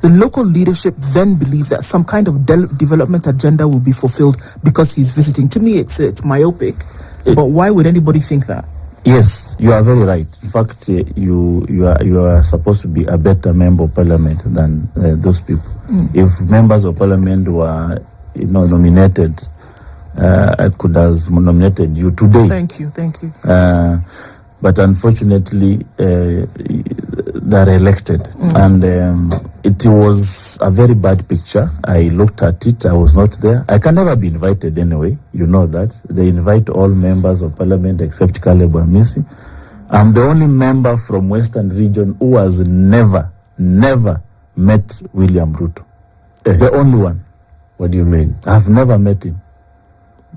the local leadership then believe that some kind of development agenda will be fulfilled because he's visiting. To me, it's myopic. But why would anybody think that? Yes, you are very right. In fact, you are supposed to be a better member of parliament than those people. If members of parliament were, nominated, I could have nominated you today. Thank you. But unfortunately, they're elected, and it was a very bad picture. I looked at it. I was not there. I can never be invited anyway. You know that. They invite all members of parliament except Caleb Amisi. I'm the only member from Western region who has never met William Ruto. The only one. What do you mean? I've never met him.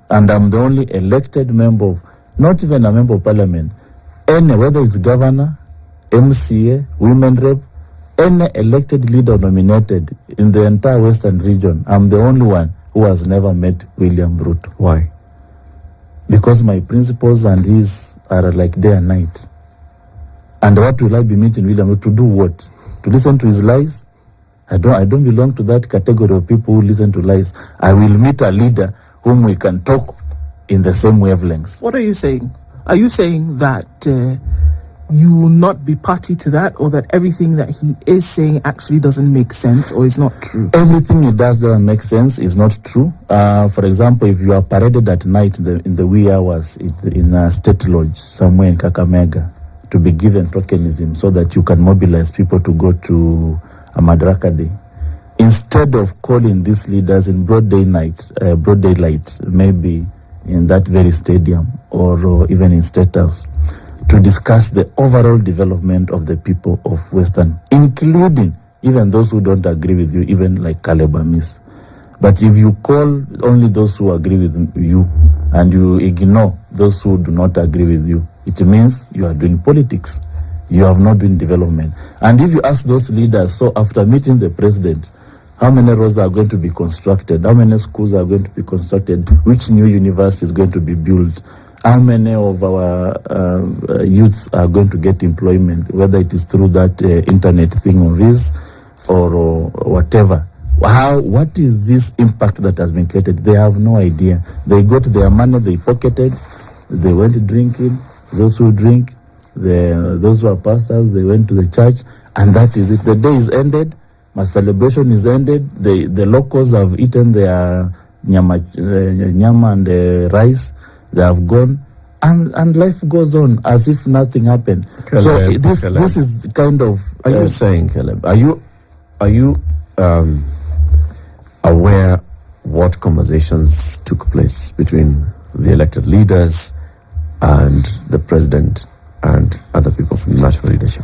And I'm the only elected member of, not even a member of parliament, any, whether it's governor, MCA, women rep, any elected leader nominated in the entire Western region, I'm the only one who has never met William Ruto. Why? Because my principles and his are like day and night. And what will I be meeting William Ruto to do? What? To listen to his lies? I don't belong to that category of people who listen to lies. I will meet a leader whom we can talk in the same wavelengths. What are you saying? Are you saying that you will not be party to that, or that everything that he is saying actually doesn't make sense or is not true? Everything he does doesn't make sense, is not true. For example, if you are paraded at night in the wee hours in a state lodge somewhere in Kakamega to be given tokenism so that you can mobilize people to go to a Madaraka Day, instead of calling these leaders in broad daylight, maybe in that very stadium or even in State House, to discuss the overall development of the people of Western, including even those who don't agree with you, even like Caleb Amisi. But if you call only those who agree with you and you ignore those who do not agree with you, it means you are doing politics. You have not doing development. And if you ask those leaders, so after meeting the president, how many roads are going to be constructed? How many schools are going to be constructed? Which new university is going to be built? How many of our youths are going to get employment, whether it is through that internet thing or RIS or whatever? What is this impact that has been created? They have no idea. They got their money, they pocketed, they went drinking. Those who drink, those who are pastors, they went to the church, and that is it. The day is ended. My celebration is ended. The locals have eaten their nyama and rice. They have gone, and life goes on as if nothing happened. Caleb, so this is kind of. Are you saying, Caleb? Are you aware what conversations took place between the elected leaders and the president and other people from the national leadership?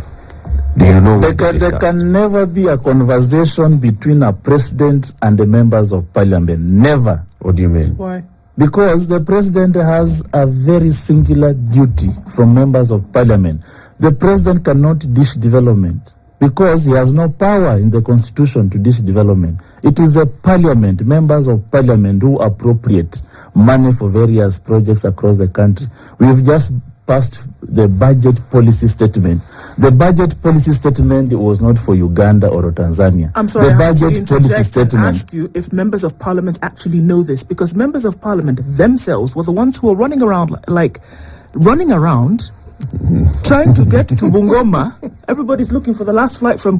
Do you know there can never be a conversation between a president and the members of parliament. Never. What do you mean? Why? Because the president has a very singular duty from members of parliament. The president cannot dish development because he has no power in the constitution to dish development. It is the parliament, members of parliament, who appropriate money for various projects across the country. We've just passed the budget policy statement. The budget policy statement was not for Uganda or Tanzania. I'm sorry, the I have to budget policy statement. And ask you if members of parliament actually know this, because members of parliament themselves were the ones who were running around trying to get to Bungoma. Everybody's looking for the last flight from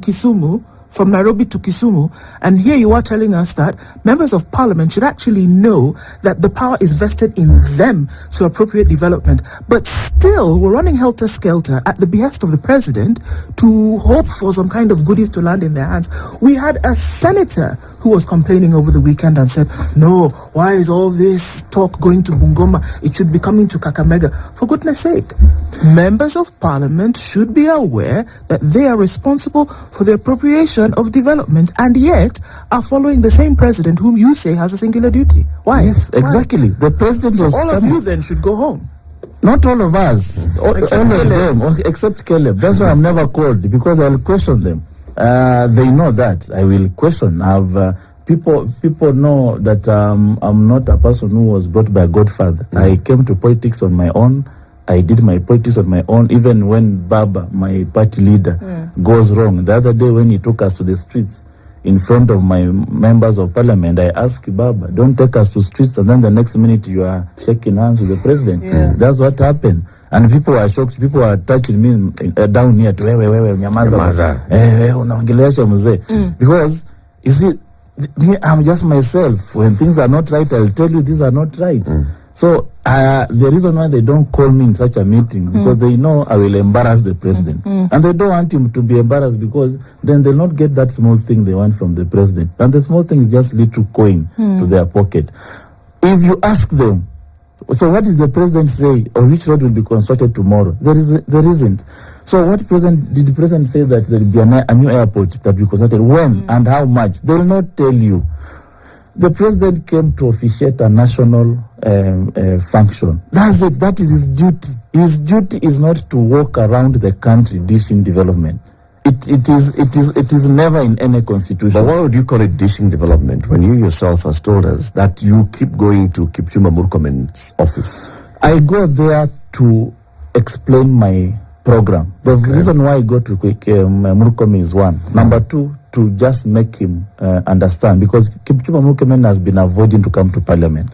Nairobi to Kisumu, and here you are telling us that members of parliament should actually know that the power is vested in them to appropriate development. But still, we're running helter-skelter at the behest of the president to hope for some kind of goodies to land in their hands. We had a senator who was complaining over the weekend and said, no, why is all this talk going to Bungoma? It should be coming to Kakamega. For goodness sake, members of parliament should be aware that they are responsible for the appropriation of development, and yet are following the same president whom you say has a singular duty. Why? Yes, exactly. The president was all of you then should go home. Not all of us. All of them, except Caleb. That's why I'm never called, because I'll question them. They know that I will question. People know that I'm not a person who was brought by a godfather. I came to politics on my own. I did my politics on my own, even when Baba, my party leader, goes wrong. The other day when he took us to the streets, in front of my members of parliament, I ask Baba, don't take us to streets, and then the next minute you are shaking hands with the president. That's what happened. And people were shocked. People were touching me down here to wewe nyamaza. Unaongelesha mzee. Because you see, me, I'm just myself. When things are not right, I'll tell you these are not right. So the reason why they don't call me in such a meeting, because they know I will embarrass the president. And they don't want him to be embarrassed, because then they'll not get that small thing they want from the president. And the small thing is just little coin to their pocket. If you ask them, so what did the president say, or which road will be constructed tomorrow? There isn't. So what did the president say that there will be a new airport that will be constructed? When and how much? They will not tell you. The president came to officiate a national function. That's it. That is his duty. His duty is not to walk around the country dishing development. It is never in any constitution. But why would you call it dishing development when you yourself has told us that you keep going to Kipchumba Murkomen's office? I go there to explain my program. The reason why I go to Murkomen is one. Number two, to just make him understand, because Kipchumba Murkomen has been avoiding to come to parliament.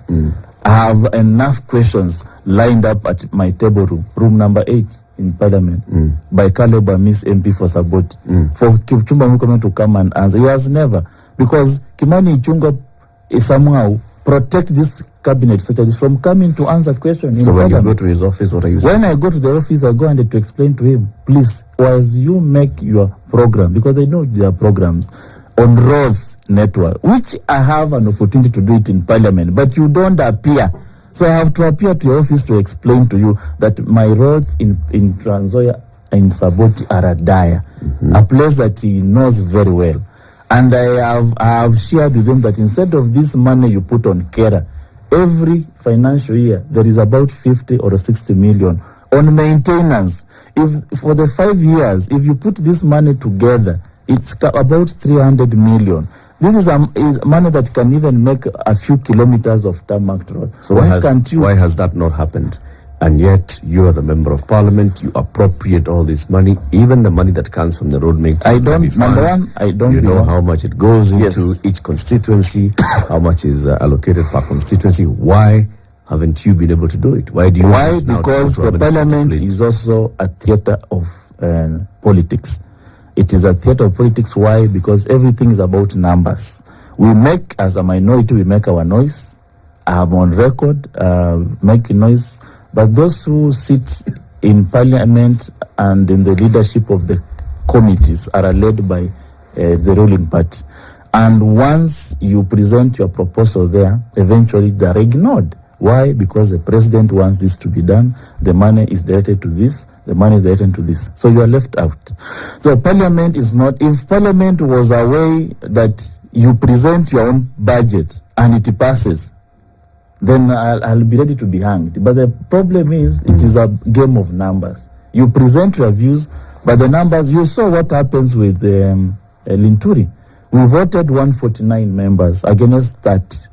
I have enough questions lined up at my table room number 8 in parliament by Caleb Amisi MP for Saboti for Kipchumba Murkomen to come and answer. He has never, because Kimani Ichung'wah is somehow protect this cabinet secretaries from coming to answer questions. So when you go to his office, what are you saying? When I go to the office, I go and to explain to him, please, as you make your program, because they know their programs on roads network, which I have an opportunity to do it in parliament, but you don't appear. So I have to appear to your office to explain to you that my roads in Trans Nzoia and Saboti are a dire, a place that he knows very well. And I have shared with him that instead of this money you put on Kera, every financial year there is about 50 or 60 million on maintenance. If for the 5 years, if you put this money together, it's about 300 million. This is money that can even make a few kilometers of tarmac road. So why has that not happened? And yet you are the member of parliament, you appropriate all this money, even the money that comes from the road maintenance. I don't. You know how much it goes into each constituency, how much is allocated per constituency. Why haven't you been able to do it? Why do you? Why? Because the parliament is also a theater of politics. It is a theater of politics. Why? Because everything is about numbers. We make, as a minority, we make our noise. I'm on record making noise. But those who sit in parliament and in the leadership of the committees are led by the ruling party. And once you present your proposal there, eventually they are ignored. Why? Because the president wants this to be done. The money is directed to this. The money is directed to this. So you are left out. So parliament is not, if parliament was a way that you present your own budget and it passes, then I'll be ready to be hanged. But the problem is, it is a game of numbers. You present your views, but the numbers, you saw what happens with Linturi. We voted 149 members against 30.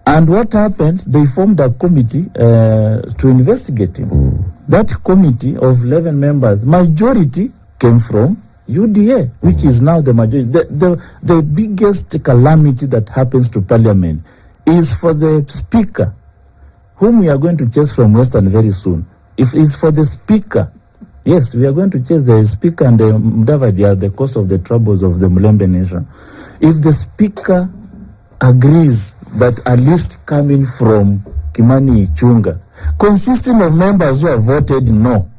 And what happened, they formed a committee to investigate him. That committee of 11 members, majority came from UDA, which is now the majority. The biggest calamity that happens to parliament is for the speaker, whom we are going to chase from Western very soon. If it's for the speaker, yes, we are going to chase the speaker and the Mudavadi at the cause of the troubles of the Mulembe nation. If the speaker agrees that a list coming from Kimani Ichung'wah, consisting of members who have voted no,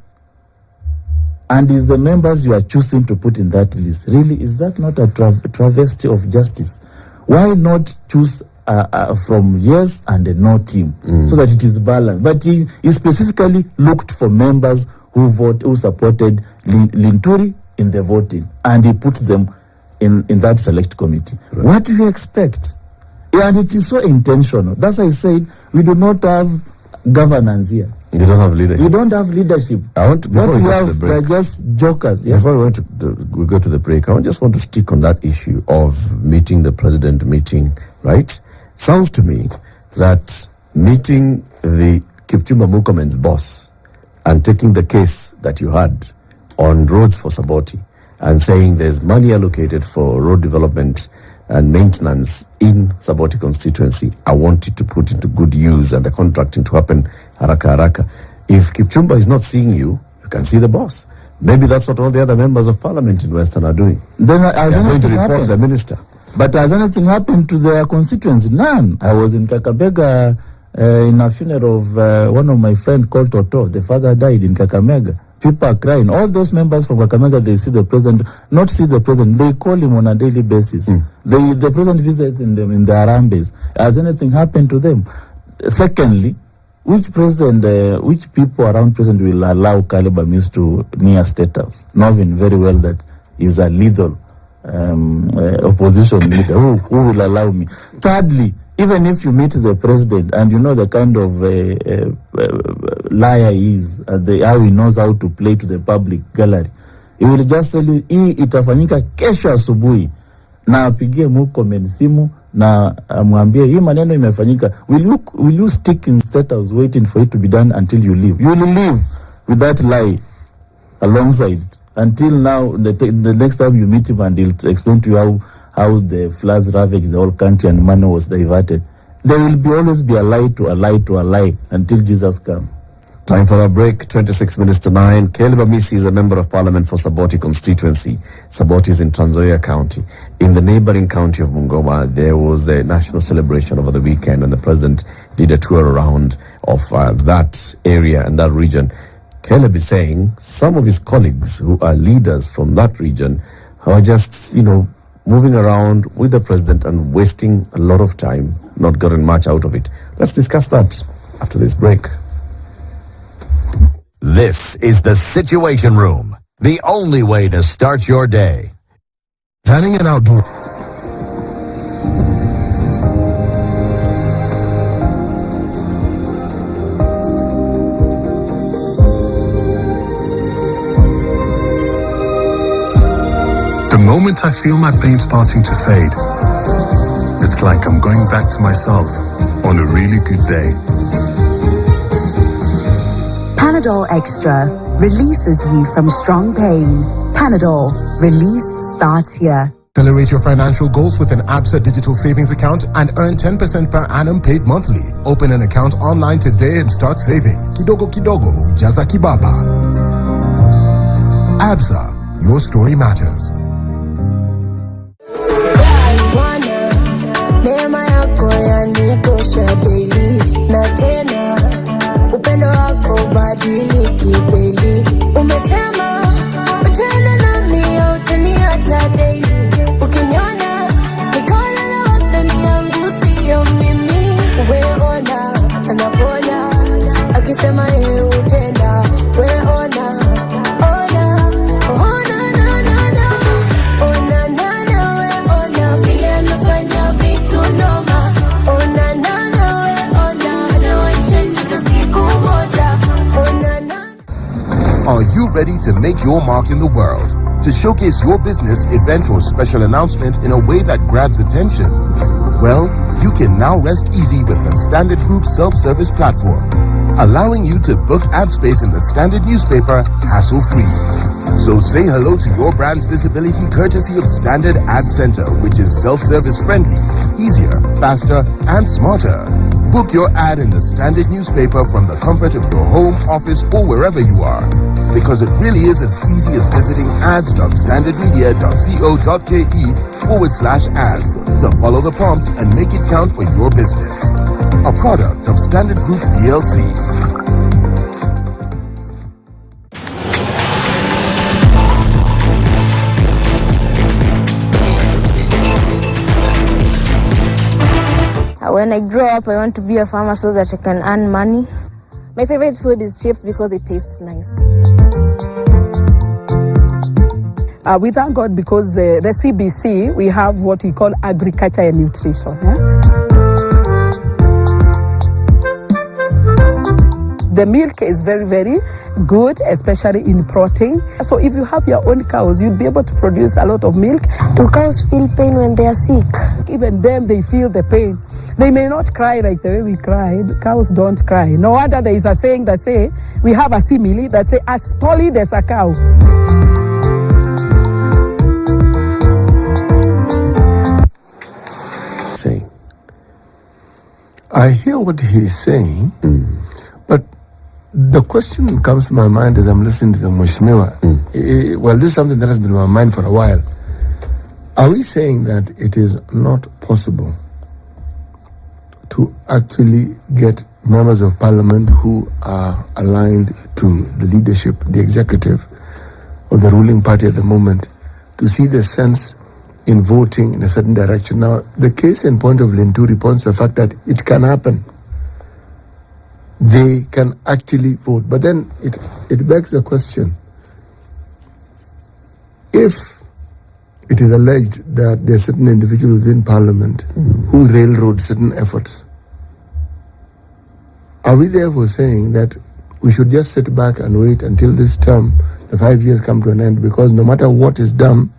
and is the members you are choosing to put in that list, really, is that not a travesty of justice? Why not choose from yes and a no team so that it is balanced? But he specifically looked for members who supported Linturi in the voting, and he put them in that select committee. Right. What do you expect? And it is so intentional. That's why I said we do not have governance here. You don't have leadership. You don't have leadership. I want to, before we go to the break, they're just jokers. Yeah? Before we go to the break, I just want to stick on that issue of meeting the president, right? Sounds to me that meeting the Kipchumba Murkomen's boss and taking the case that you had on roads for Saboti and saying there's money allocated for road development and maintenance in Saboti constituency. I want it to put into good use and the contracting to happen haraka haraka. If Kipchumba is not seeing you, you can see the boss. Maybe that's what all the other members of parliament in Western are doing. Then has they are going to report happened? the minister. But has anything happened to their constituency? None. I was in Kakamega in a funeral of one of my friends called Toto. The father died in Kakamega. People are crying. All those members from Kakamega, they see the president, not see the president, they call him on a daily basis. The president visits in them in the Arambes. Has anything happened to them? Secondly, which president, which people around president will allow Caleb Amisi to near State House, knowing very well that he's a lethal opposition leader? Who will allow me? Thirdly, even if you meet the president and you know the kind of liar he is, how he knows how to play to the public gallery, he will just tell you, hii itafanyika kesho asubuhi, na apigie Murkomen simu na amwambie hii maneno imefanyika. Will you stick in State House waiting for it to be done until you leave? You will leave with that lie alongside until now. The next time you meet him and he'll explain to you how the floods ravaged the whole country and money was diverted. There will always be a lie to a lie to a lie until Jesus comes. Time for a break. 26 minutes to 9. Caleb Amisi is a member of parliament for Saboti constituency. Saboti is in Trans Nzoia County. In the neighboring county of Bungoma, there was the national celebration over the weekend, and the president did a tour around of that area and that region. Caleb is saying some of his colleagues who are leaders from that region are just, moving around with the president and wasting a lot of time, not getting much out of it. Let's discuss that after this break. This is the Situation Room, the only way to start your day. Planning an outdoor. The moment I feel my pain starting to fade, it's like I'm going back to myself on a really good day. Panadol Extra releases you from strong pain. Panadol, release starts here. Accelerate your financial goals with an ABSA digital savings account and earn 10% per annum paid monthly. Open an account online today and start saving. Kidogo kidogo, jaza kibaba. ABSA, your story matters. Umesema utana nami au utaniacha daily. Ukiniona nikona na wakati yangu sio mimi. Weona anapona akisema yeye utenda. Weona ona weona vile anafanya vitu noma. Ona weona hajawahi change hata siku moja. Are you ready to make your mark in the world? To showcase your business, event, or special announcement in a way that grabs attention? Well, you can now rest easy with the Standard Group self-service platform, allowing you to book ad space in the Standard newspaper hassle-free. So say hello to your brand's visibility courtesy of Standard Ad Center, which is self-service friendly, easier, faster, and smarter. Book your ad in the Standard newspaper from the comfort of your home, office, or wherever you are. Because it really is as easy as visiting ads.standardmedia.co.ke/ads to follow the prompts and make it count for your business. A product of Standard Group PLC. When I grow up, I want to be a farmer so that I can earn money. My favorite food is chips because it tastes nice. We thank God because the CBC, we have what we call agriculture and nutrition. The milk is very, very good, especially in protein. So if you have your own cows, you'll be able to produce a lot of milk. Do cows feel pain when they are sick? Even them, they feel the pain. They may not cry like the way we cried. Cows don't cry. No wonder there is a saying that say, we have a simile that say, as solid as a cow. I hear what he's saying, but the question comes to my mind as I'm listening to the Mheshimiwa. Well, this is something that has been in my mind for a while. Are we saying that it is not possible to actually get members of parliament who are aligned to the leadership, the executive, or the ruling party at the moment, to see the sense in voting in a certain direction? Now, the case in point of Linturi points to the fact that it can happen. They can actually vote. But then it begs the question, if it is alleged that there are certain individuals within parliament who railroad certain efforts, are we therefore saying that we should just sit back and wait until this term, the 5 years, come to an end? Because no matter what is done,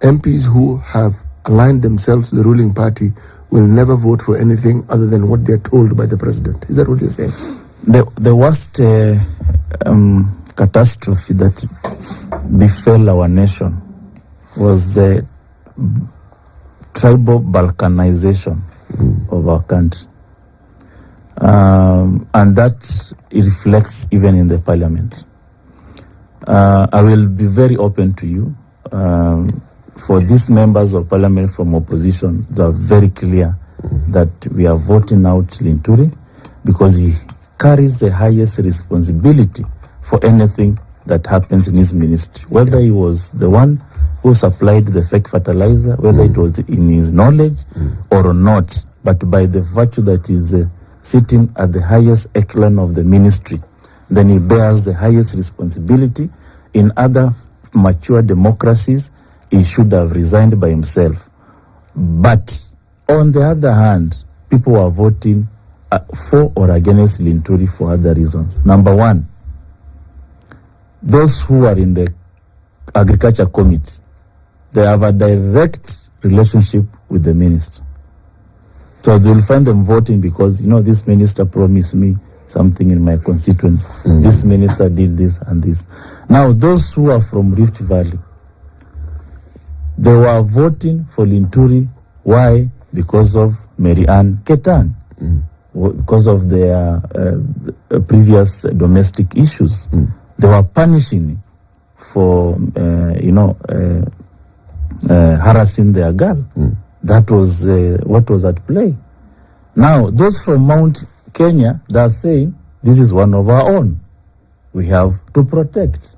MPs who have aligned themselves to the ruling party will never vote for anything other than what they're told by the president. Is that what you're saying? The worst catastrophe that befell our nation was the tribal balkanization of our country. And that it reflects even in the parliament. I will be very open to you. For these members of parliament from opposition, they are very clear that we are voting out Linturi because he carries the highest responsibility for anything that happens in his ministry. Whether he was the one who supplied the fake fertilizer, whether it was in his knowledge or not, but by the virtue that he's sitting at the highest echelon of the ministry, then he bears the highest responsibility. In other mature democracies, he should have resigned by himself. But on the other hand, people are voting for or against Linturi for other reasons. Number one, those who are in the agriculture committee, they have a direct relationship with the minister. So they will find them voting because, this minister promised me something in my constituency. This minister did this and this. Now, those who are from Rift Valley, they were voting for Linturi. Why? Because of Mary Ann Ketan. Because of their previous domestic issues. They were punishing for, harassing their girl. That was what was at play. Now, those from Mount Kenya, they are saying, this is one of our own. We have to protect.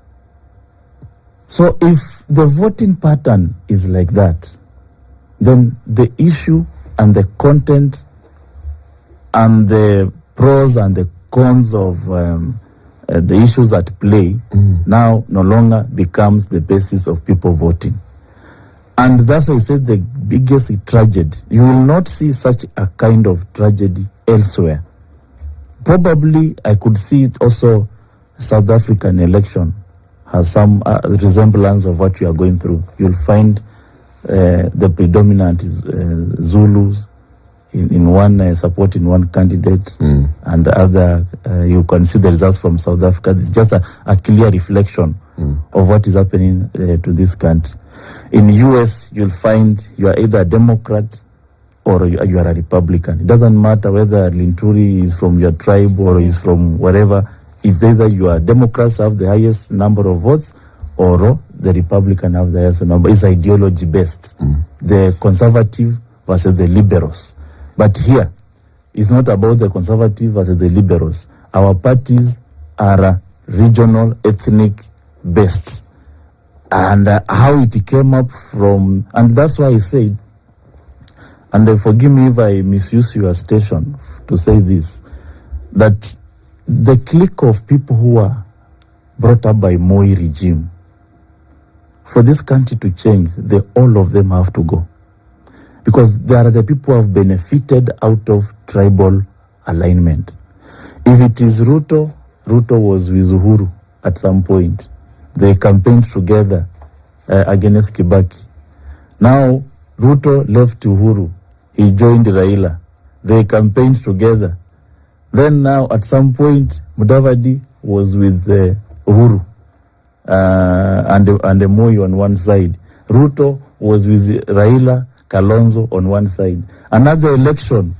So if the voting pattern is like that, then the issue and the content and the pros and the cons of the issues at play now no longer becomes the basis of people voting. And that's why I said the biggest tragedy. You will not see such a kind of tragedy elsewhere. Probably I could see it also. South African election has some resemblance of what we are going through. You'll find the predominant Zulus in one supporting one candidate, and the other you can see the results from South Africa. It's just a clear reflection of what is happening to this country. In the US, you'll find you are either a Democrat or you are a Republican. It doesn't matter whether Linturi is from your tribe or is from wherever. It's either you are Democrats have the highest number of votes or the Republican have the highest number. It's ideology based. The conservative versus the liberals. But here, it's not about the conservative versus the liberals. Our parties are regional, ethnic based. And how it came up from, and that's why I said, and forgive me if I misuse your station to say this, that the clique of people who are brought up by Moi regime, for this country to change, all of them have to go. Because they are the people who have benefited out of tribal alignment. If it is Ruto was with Uhuru at some point. They campaigned together against Kibaki. Now, Ruto left Uhuru. He joined Raila. They campaigned together. Then now, at some point, Mudavadi was with Uhuru and Moi on one side. Ruto was with Raila, Kalonzo on one side. Another election,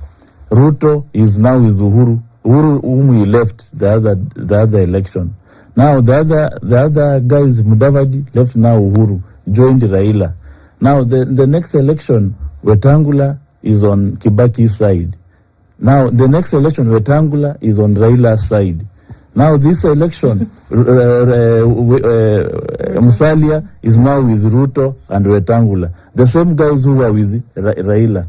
Ruto is now with Uhuru. Uhuru, whom he left the other election. Now the other guys, Mudavadi, left now Uhuru, joined Raila. Now the next election, Wetangula is on Kibaki's side. Now the next election, Wetangula is on Raila's side. Now this election, Musalia is now with Ruto and Wetangula, the same guys who were with Raila.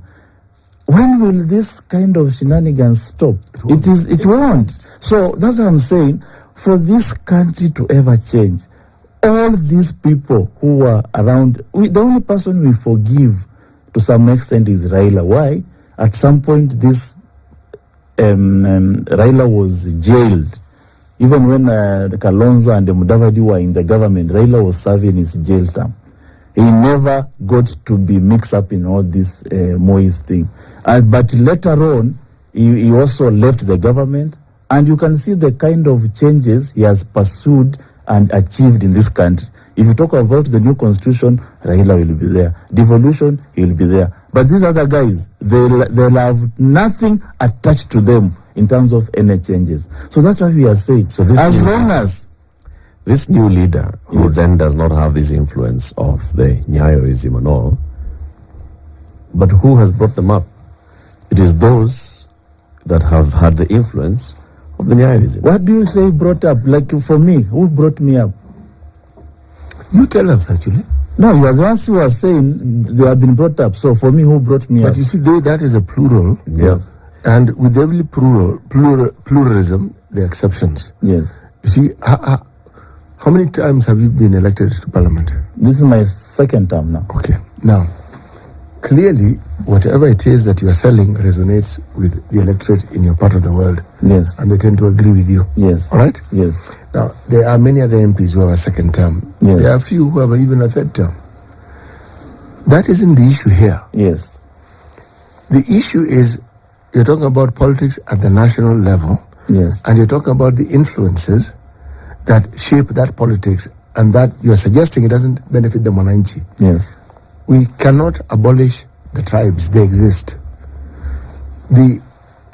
When will this kind of shenanigans stop? It won't. So that's what I'm saying. For this country to ever change, all these people who were around, the only person we forgive to some extent is Raila. Why? At some point, this Raila was jailed. Even when Kalonzo and Mudavadi were in the government, Raila was serving his jail term. He never got to be mixed up in all this Moise thing. But later on, he also left the government, and you can see the kind of changes he has pursued and achieved in this country. If you talk about the new constitution, Raila will be there. Devolution, he will be there. But these other guys, they'll have nothing attached to them in terms of any changes. So that's why we are saying, so this as long as this new leader, who then does not have this influence of the Nyayoism and all, but who has brought them up? It is those that have had the influence of the Nyayoism. What do you say brought up? Like for me, who brought me up? You tell us actually. No, you are the ones who are saying they have been brought up. So for me, who brought me up? But you see, that is a plural. Yes. And with every pluralism, there are exceptions. Yes. You see, how many times have you been elected to parliament? This is my second term now. Okay. Now, clearly, whatever it is that you are selling resonates with the electorate in your part of the world. Yes. And they tend to agree with you. Yes. All right? Yes. Now, there are many other MPs who have a second term. Yes. There are a few who have even a third term. That isn't the issue here. Yes. The issue is you're talking about politics at the national level. Yes. And you're talking about the influences that shape that politics, and that you're suggesting it doesn't benefit the Mwananchi. Yes. We cannot abolish the tribes. They exist. The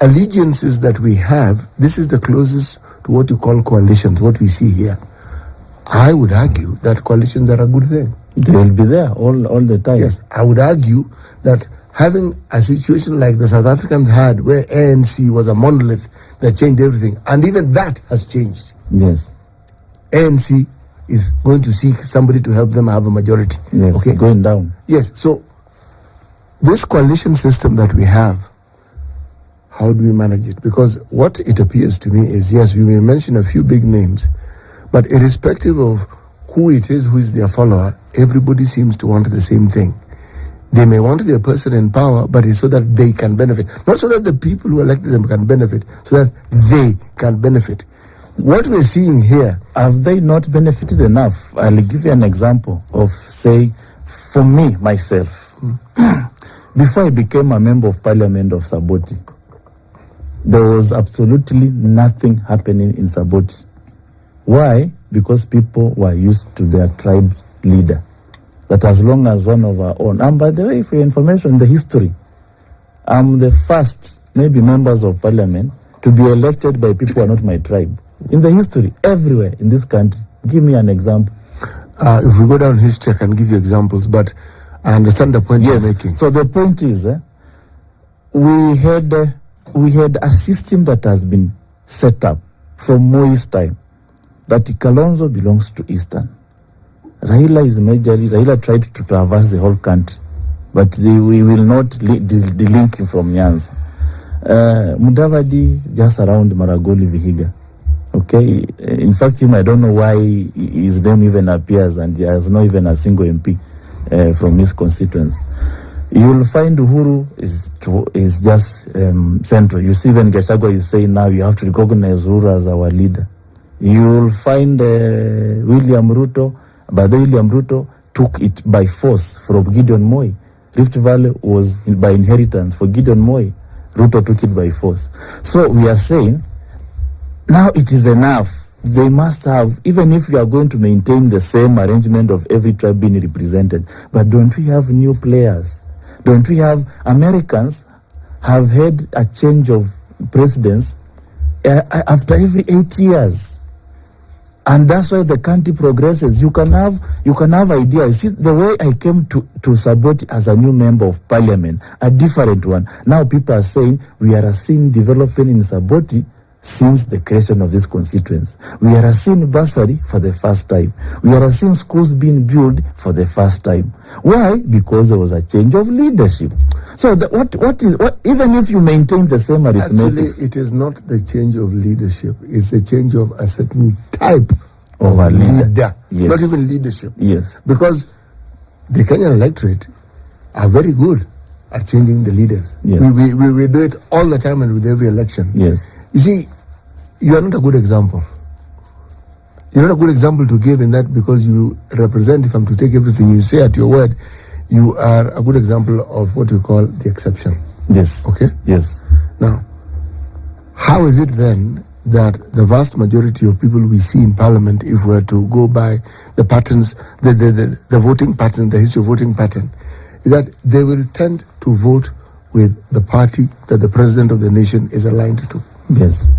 allegiances that we have, this is the closest to what you call coalitions, what we see here. I would argue that coalitions are a good thing. They will be there all the time. Yes, I would argue that having a situation like the South Africans had, where ANC was a monolith that changed everything, and even that has changed. Yes. ANC is going to seek somebody to help them have a majority. Yes, okay? Going down. Yes, so this coalition system that we have, how do we manage it? Because what it appears to me is, yes, we may mention a few big names, but irrespective of who it is, who is their follower, everybody seems to want the same thing. They may want their person in power, but it's so that they can benefit. Not so that the people who elected them can benefit, so that they can benefit. What we're seeing here, have they not benefited enough? I'll give you an example of, say, for me, myself. Before I became a member of Parliament of Saboti, there was absolutely nothing happening in Saboti. Why? Because people were used to their tribe leader. That as long as one of our own. And by the way, for your information, the history, I'm the first, maybe members of Parliament, to be elected by people who are not my tribe. In the history, everywhere in this country. Give me an example. If we go down history, I can give you examples, but I understand the point you're making. So the point is, we had a system that has been set up from Moi's time, that Kalonzo belongs to Eastern. Raila tried to traverse the whole country, but we will not delink him from Nyanza. Mudavadi just around Maragoli, Vihiga. Okay, in fact, I don't know why his name even appears, and he has not even a single MP from his constituents. You will find Uhuru is just central. You see, when Gachagua is saying now you have to recognize Uhuru as our leader. You will find William Ruto, but William Ruto took it by force from Gideon Moi. Rift Valley was by inheritance for Gideon Moi. Ruto took it by force. So we are saying, now it is enough. They must have, even if we are going to maintain the same arrangement of every tribe being represented, but don't we have new players? Don't we have Americans have had a change of presidents after every 8 years. And that's why the country progresses. You can have ideas. See, the way I came to Saboti as a new member of parliament, a different one. Now people are saying we are seeing development in Saboti since the creation of this constituency. We are seeing bursary for the first time. We are seeing schools being built for the first time. Why? Because there was a change of leadership. So even if you maintain the same arithmetic, actually, it is not the change of leadership. It's a change of a certain type of a leader. Yes. Not even leadership. Yes. Because the Kenyan electorate are very good at changing the leaders. Yes. We do it all the time and with every election. Yes. You see, you are not a good example. You're not a good example to give in that, because you represent, if I'm to take everything you say at your word, you are a good example of what you call the exception. Yes. Okay? Yes. Now, how is it then that the vast majority of people we see in parliament, if we were to go by the patterns, the voting pattern, the history of voting pattern, is that they will tend to vote with the party that the president of the nation is aligned to? Yes.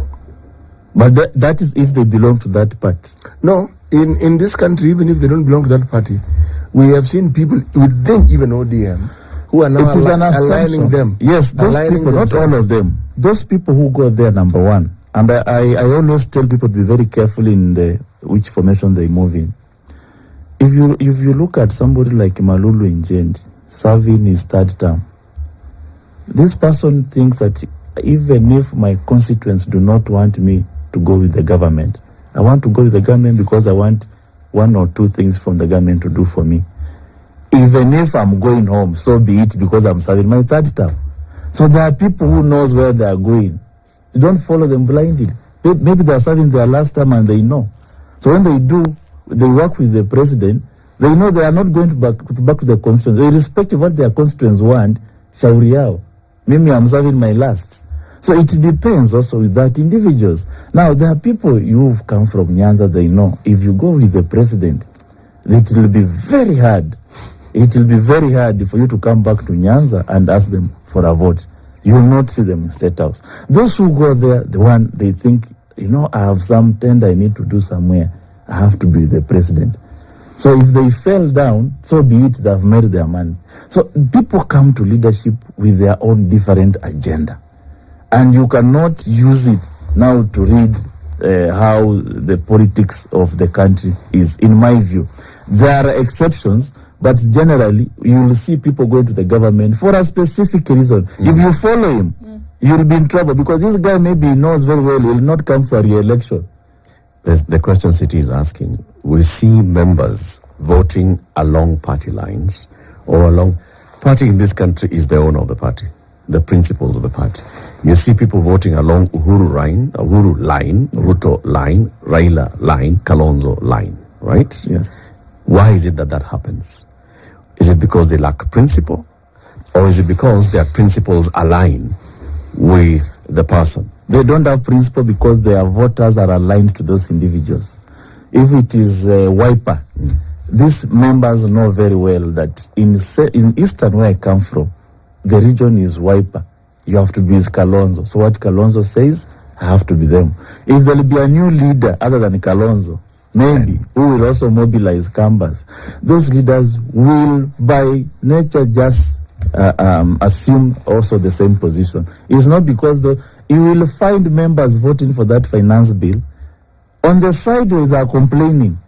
But that is if they belong to that party. No, in this country, even if they don't belong to that party, we have seen people within even ODM who are now aligning them. Yes, those people, not all of them. Those people who go there, number one. And I always tell people to be very careful in which formation they move in. If you look at somebody like Malulu Njendi serving his third term, this person thinks that even if my constituents do not want me to go with the government, I want to go with the government because I want one or two things from the government to do for me. Even if I'm going home, so be it, because I'm serving my third term. So there are people who knows where they are going. You don't follow them blindly. Maybe they are serving their last term and they know. So when they work with the president, they know they are not going to back to the constituents. Irrespective of what their constituents want, shauri yao. Maybe I'm serving my last. So it depends also with that individuals. Now, there are people who've come from Nyanza, they know if you go with the president, it will be very hard. It will be very hard for you to come back to Nyanza and ask them for a vote. You will not see them in State House. Those who go there, they think, I have some tender I need to do somewhere. I have to be the president. So if they fell down, so be it, they've made their money. So people come to leadership with their own different agenda. And you cannot use it now to read how the politics of the country is, in my view. There are exceptions, but generally, you will see people going to the government for a specific reason. If you follow him, you'll be in trouble, because this guy maybe knows very well he will not come for re-election. The question City is asking, we see members voting along party lines, or along party in this country is the owner of the party, the principles of the party. You see people voting along Uhuru line, Ruto line, Raila line, Kalonzo line, right? Yes. Why is it that happens? Is it because they lack principle? Or is it because their principles align with the person? They don't have principle because their voters are aligned to those individuals. If it is Wiper, these members know very well that in Eastern, where I come from, the region is Wiper. You have to be with Kalonzo. So what Kalonzo says, I have to be them. If there will be a new leader other than Kalonzo, maybe, who will also mobilize Kambas, those leaders will by nature just assume also the same position. It's not because you will find members voting for that finance bill. On the side where they are complaining.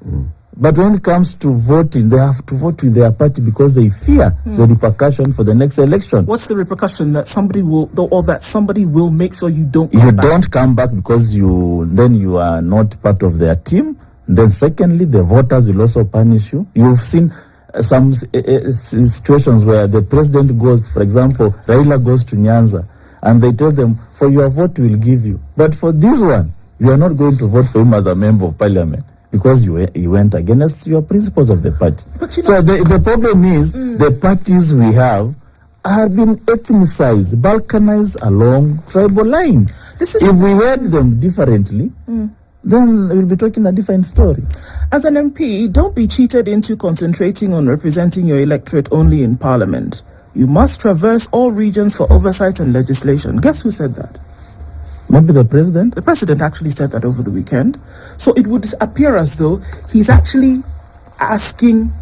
But when it comes to voting, they have to vote with their party because they fear the repercussion for the next election. What's the repercussion? That somebody will make sure you don't come back because you are not part of their team. Then secondly, the voters will also punish you. You've seen some situations where the president goes, for example, Raila goes to Nyanza, and they tell them, for your vote we will give you. But for this one, you are not going to vote for him as a member of parliament, because you went against your principles of the party. So the problem is the parties we have are being ethnicized, balkanized along tribal line. If we had them differently, then we'll be talking a different story. As an MP, don't be cheated into concentrating on representing your electorate only in Parliament. You must traverse all regions for oversight and legislation. Guess who said that? Maybe the president? The president actually said that over the weekend. So it would appear as though he's actually asking,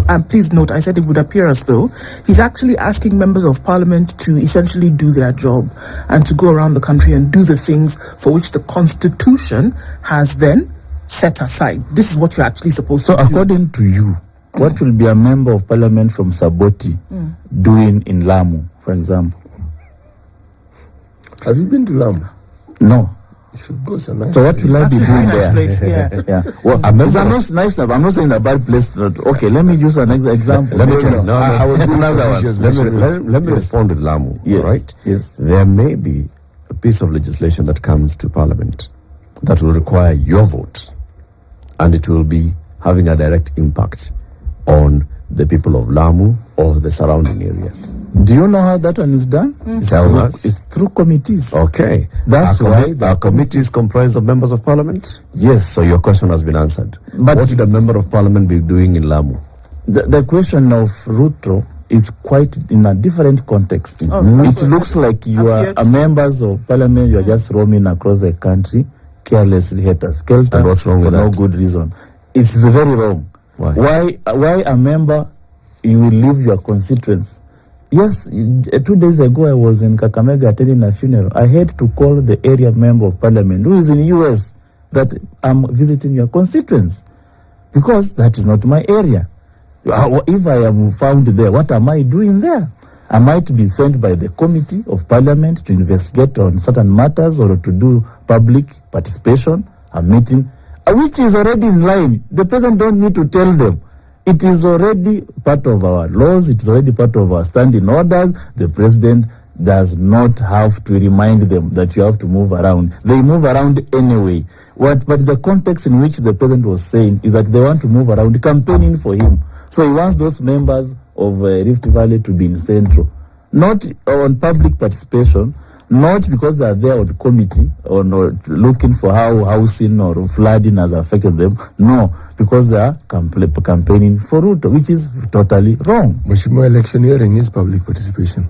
and please note, I said it would appear as though he's actually asking members of parliament to essentially do their job and to go around the country and do the things for which the constitution has then set aside. This is what you're actually supposed to do. So according to you, what will be a member of parliament from Saboti doing in Lamu, for example? Have you been to Lamu? No. You should go. So nice. So what will I be doing nice there? place, yeah. Yeah. Well, I'm not saying a bad place. Okay, let me use an example. Let me tell you. I will do another one. Let me respond with Lamu. Yes. Right? Yes. There may be a piece of legislation that comes to Parliament that will require your vote, and it will be having a direct impact on the people of Lamu or the surrounding areas. Do you know how that one is done? Tell us. It's through committees. Okay. That's why our committee is comprised of members of Parliament? Yes. So your question has been answered. But what should a member of Parliament be doing in Lamu? The question of Ruto is quite in a different context. It looks like you are a members of Parliament, you are just roaming across the country, carelessly, helter-skelter, and what's wrong with for no that? good reason. It's very wrong. Why a member, you will leave your constituents? Yes, 2 days ago I was in Kakamega attending a funeral. I had to call the area member of parliament who is in the US that I'm visiting your constituents, because that is not my area. If I am found there, what am I doing there? I might be sent by the committee of parliament to investigate on certain matters or to do public participation, a meeting, which is already in line. The president don't need to tell them. It is already part of our laws. It is already part of our standing orders. The president does not have to remind them that you have to move around. They move around anyway. But the context in which the president was saying is that they want to move around campaigning for him. So he wants those members of Rift Valley to be in central, not on public participation, not because they are there on the committee or not looking for how housing or flooding has affected them. No, because they are campaigning for Ruto, which is totally wrong. Mheshimiwa, electioneering is public participation.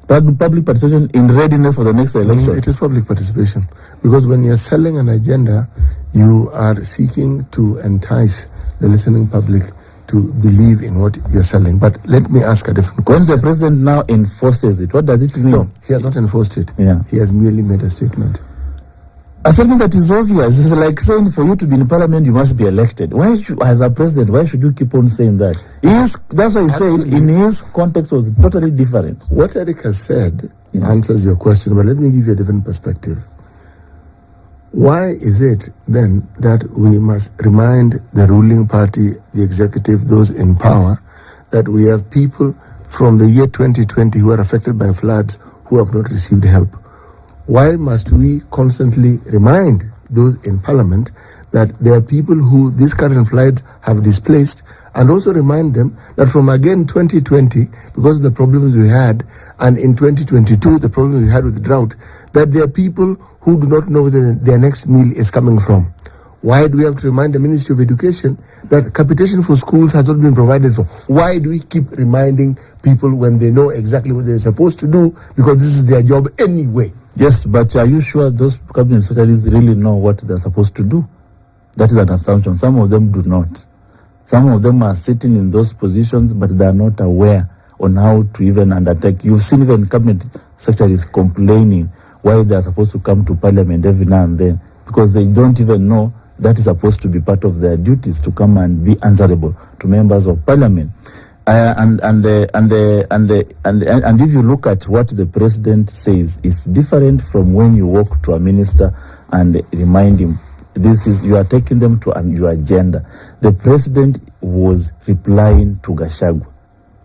Public participation in readiness for the next election. It is public participation, because when you're selling an agenda, you are seeking to entice the listening public to believe in what you're selling. But let me ask a different question. When the president now enforces it, what does it mean? No, he has not enforced it. Yeah. He has merely made a statement. A statement that is obvious. It's like saying for you to be in parliament, you must be elected. As a president, why should you keep on saying that? That's why he said in his context was totally different. What Eric has said answers your question, but let me give you a different perspective. Why is it then that we must remind the ruling party, the executive, those in power, that we have people from the year 2020 who are affected by floods who have not received help? Why must we constantly remind those in parliament that there are people who these current floods have displaced, and also remind them that from again 2020, because of the problems we had, and in 2022, the problem we had with the drought, that there are people who do not know where their next meal is coming from? Why do we have to remind the Ministry of Education that capitation for schools has not been provided for? Why do we keep reminding people when they know exactly what they're supposed to do, because this is their job anyway? Yes, but are you sure those cabinet secretaries really know what they're supposed to do? That is an assumption. Some of them do not. Some of them are sitting in those positions, but they are not aware on how to even undertake. You've seen even cabinet secretaries complaining why they are supposed to come to parliament every now and then, because they don't even know that is supposed to be part of their duties, to come and be answerable to members of parliament. And if you look at what the president says, it's different from when you walk to a minister and remind him, you are taking them to your agenda. The president was replying to Gachagua.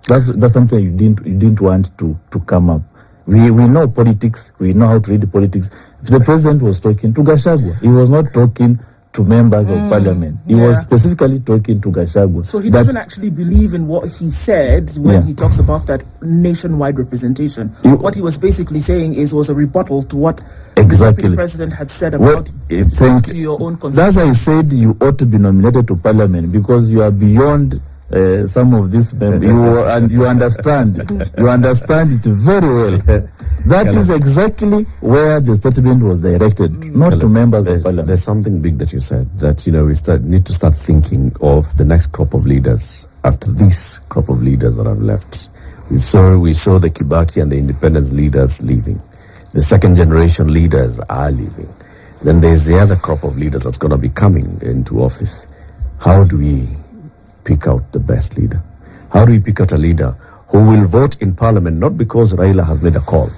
That's something you didn't want to come up. We know politics. We know how to read politics. The president was talking to Gachagua. He was not talking to members of parliament. He was specifically talking to Gachagua. So he doesn't actually believe in what he said when he talks about that nationwide representation. What he was basically saying was a rebuttal to what the president had said about to your own constituency. That's why I said you ought to be nominated to parliament, because you are beyond some of these members. You understand it very well. That is exactly where the statement was directed, not to members of parliament. There's something big that you said, that we need to start thinking of the next crop of leaders after this crop of leaders that have left. We saw the Kibaki and the independence leaders leaving. The second generation leaders are leaving. Then there's the other crop of leaders that's going to be coming into office. How do we pick out the best leader? How do we pick out a leader who will vote in parliament not because Raila has made a call,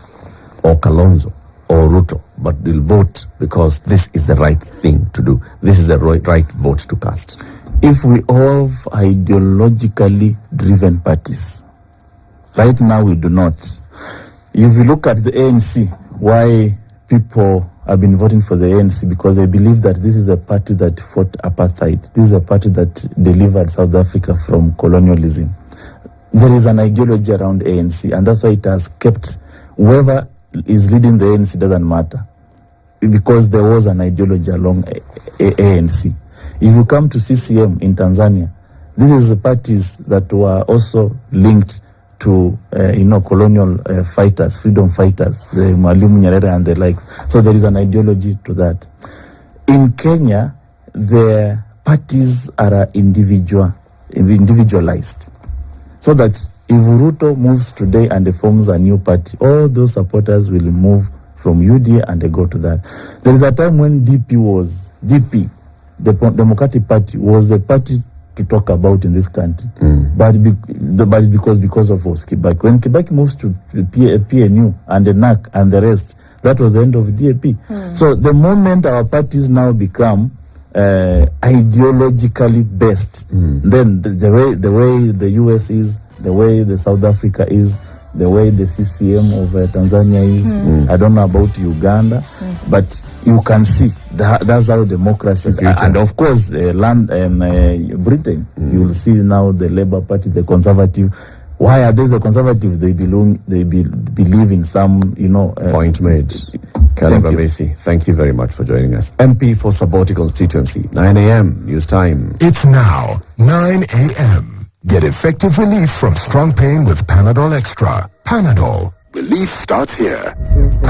or Kalonzo, or Ruto, but will vote because this is the right thing to do. This is the right vote to cast. If we have ideologically driven parties, right now we do not. If you look at the ANC, why people have been voting for the ANC, because they believe that this is a party that fought apartheid. This is a party that delivered South Africa from colonialism. There is an ideology around ANC, and that's why it has kept, whoever is leading the ANC doesn't matter, because there was an ideology along ANC. If you come to CCM in Tanzania, this is the parties that were also linked to colonial fighters, freedom fighters, the Mwalimu Nyerere and the likes. So there is an ideology to that. In Kenya, the parties are individualized, so that if Ruto moves today and forms a new party, all those supporters will move from UDA and they go to that. There is a time when DP, the Democratic Party, was the party to talk about in this country, but because of Kibaki. When Kibaki moves to PNU and the NAC and the rest, that was the end of DAP. So the moment our parties now become ideologically based, then the way the US is, the way the South Africa is, the way the CCM of Tanzania is. I don't know about Uganda, but you can see that's how democracy is. And of course, Britain, you will see now the Labour Party, the Conservative. Why are they the Conservative? They believe in some, Point made. Caleb Amisi, thank you very much for joining us. MP for Saboti constituency, 9 a.m. news time. It's now 9 a.m. Get effective relief from strong pain with Panadol Extra. Panadol. Relief starts here. This is the